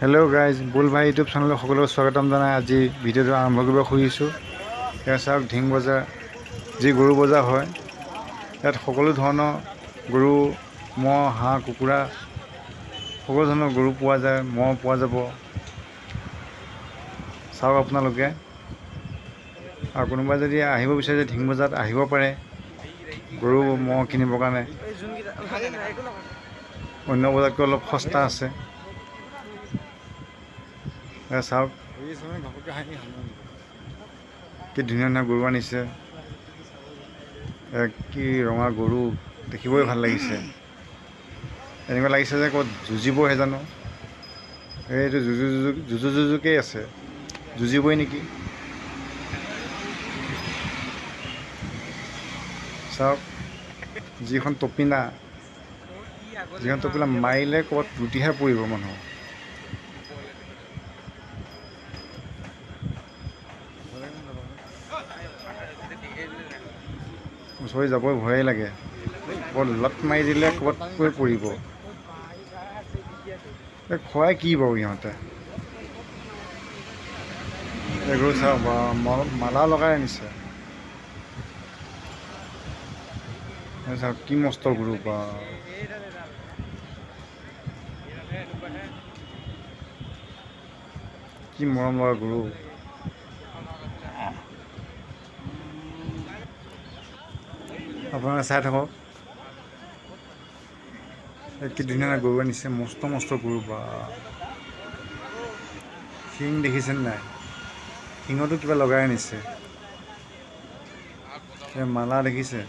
Hello' guys, বুল ভাই YouTube চেনেলত সকলোকে স্বাগতম জনাই আজি ভিডিঅ'টো আৰম্ভ কৰিব খুজিছোঁ। এতিয়া চাওক, ঢিং বজাৰ যি গৰু বজাৰ হয়, ইয়াত সকলো ধৰণৰ গৰু, ম'হ, হাঁহ, কুকুৰা সকলো ধৰণৰ গৰু পোৱা যায়, ম'হ পোৱা যাব। চাওক আপোনালোকে, আৰু কোনোবাই যদি আহিব বিচাৰে ঢিং বজাৰত আহিব পাৰে গৰু ম'হ কিনিবৰ কাৰণে। অন্য বজাৰতকৈ অলপ সস্তা আছে। চাওক কি ধুনীয়া ধুনীয়া গৰু আনিছে। কি ৰঙা গৰু, দেখিবই ভাল লাগিছে। এনেকুৱা লাগিছে যে ক'ত যুঁজিবহে জানো। এইটো যুঁজুকেই আছে, যুঁজিবই নেকি। চাওক, যিখন টপিনা মাৰিলে ক'ৰবাত লুটিহে পৰিব মানুহ। ওচৰলৈ যাবই ভয়ে লাগে, ক'ৰবাত লাত মাৰি দিলে ক'ৰবাত পৰিব। খুৱাই কি বাৰু ইহঁতে। এইবোৰ চাওক, মালা লগাই আনিছে। চাওক কি মস্ত গৰু বা। কি মৰম লগা গৰু। আপোনালোকে চাই থাকক, কি ধুনীয়া গৰু আনিছে, মস্ত মস্ত গৰু বা। শিং দেখিছেনে নাই, শিঙতো কিবা লগাই আনিছে। মালা দেখিছে,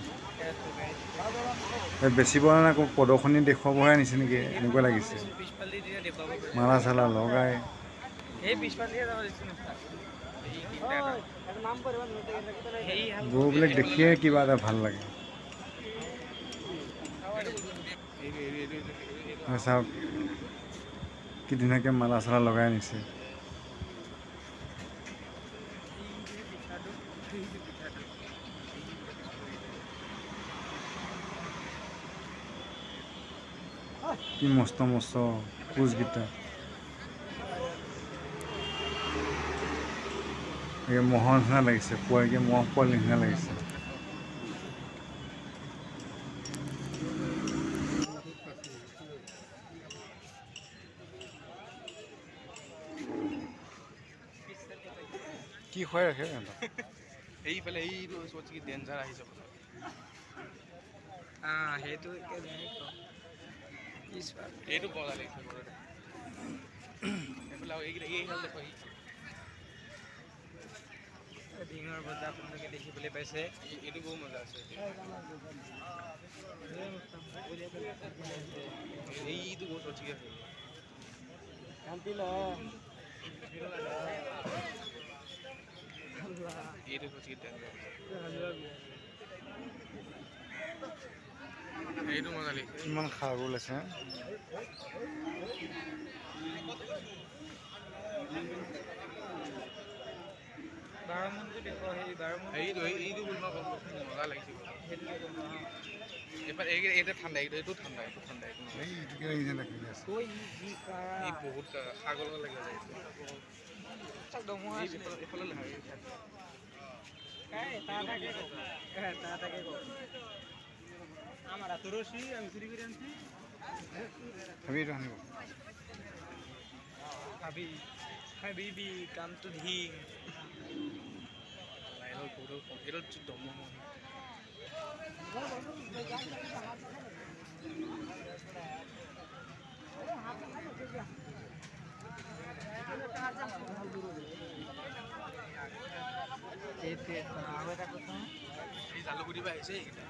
বেছিব কাৰণে আকৌ প্ৰদৰ্শনী দেখুৱাবহে আনিছে নেকি, এনেকুৱা লাগিছে। মালা চালা লগাই গৰুবিলাক দেখিয়ে কিবা এটা ভাল লাগে। চাওক কি ধুনীয়াকৈ মালা চালা লগাই আনিছে। কি মস্ত মস্ত কোচকেইটা। মহৰ নিচিনা লাগিছে, মহ পোৱালি নিচিনা লাগিছে। কি খুৱাই ৰাখে এইফালে এইটো চবতকে ডেঞ্জাৰ আহিছে। সেইটো এইটো বজা লাগিছে ঘৰতে। ঢিঙৰ বজা আপোনালোকে দেখিবলৈ পাইছে, এইটো বহুত মজা আছে। এইটো বহুত ঠিক আছে। এইটো মজা লাগিছে। কিমান খাৰু ওলাইছে। এইটো মজা লাগিছে। এইটো ঠাণ্ডা, এইটো ঠাণ্ডা, এইটো ঠাণ্ডা। এই বহুত সাগৰ লাগি যায়। আমাৰ এত ৰশি আমি চুৰি কৰে আনছি। হাবিবি কাম টু ঢিং। এটা হচ্ছে দমন। এই জালুগুৰি পৰা আহিছে এইকেইটা।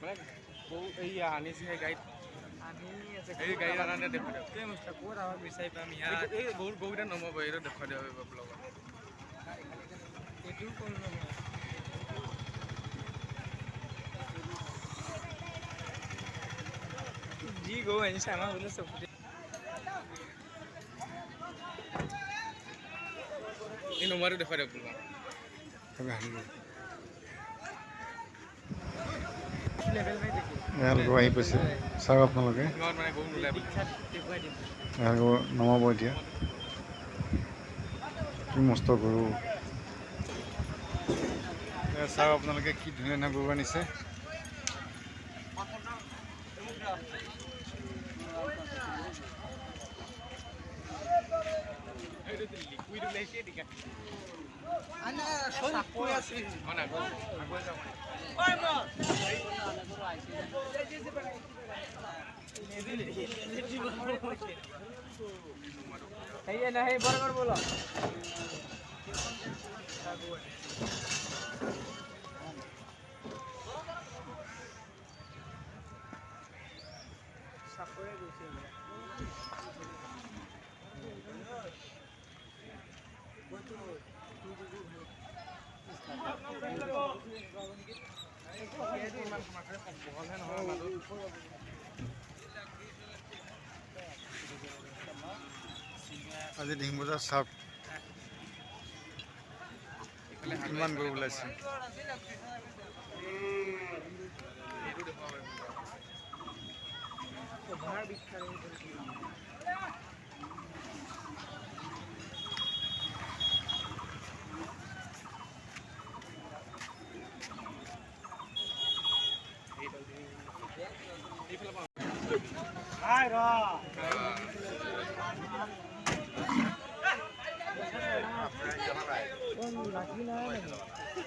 মানে গৰু এই আনিছে গাড়ীত এই গাড়ীত আনানে দেখুৱাই দিয়ক এই গৰুকেইটা নমাব এইটো দেখুৱাই দিয়ক লগত যি গৰু আনিছে আমাৰ বোলে চকুতে এই নমাটো দেখুৱাই দিয়ক বোলো এহাল গৰু আহি পাইছে চাওক আপোনালোকে সিহঁত মানে গৰু নোলায় বুলি এহাল গৰু নমাব এতিয়া কি মস্ত গৰু চাওক আপোনালোকে কি ধুনীয়া ধুনীয়া গৰু আনিছে লিকুইড ওলাইছে টিকা नहीं बराबर बोलो আজি ডিং বজাৰ চাওক কিমান গৰু ওলাইছে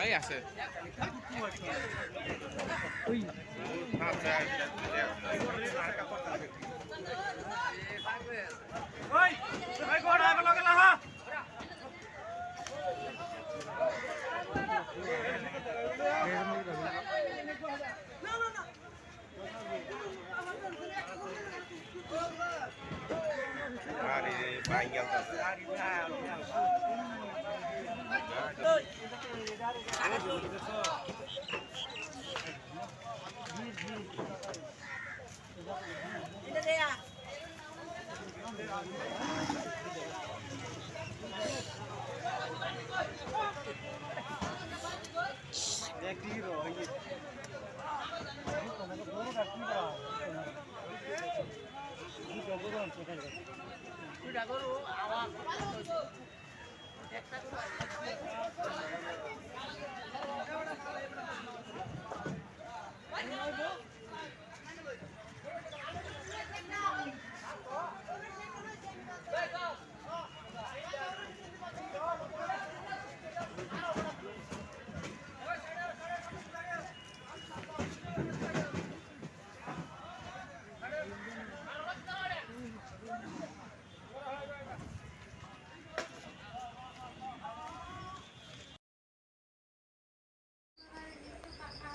এই আছে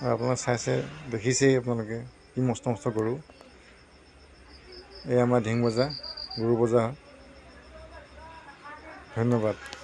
আৰু আপোনালোকে চাইছে দেখিছেই আপোনালোকে কি মস্ত মস্ত গৰু এই আমাৰ ডিং বজাৰ গৰু বজাৰ ধন্যবাদ।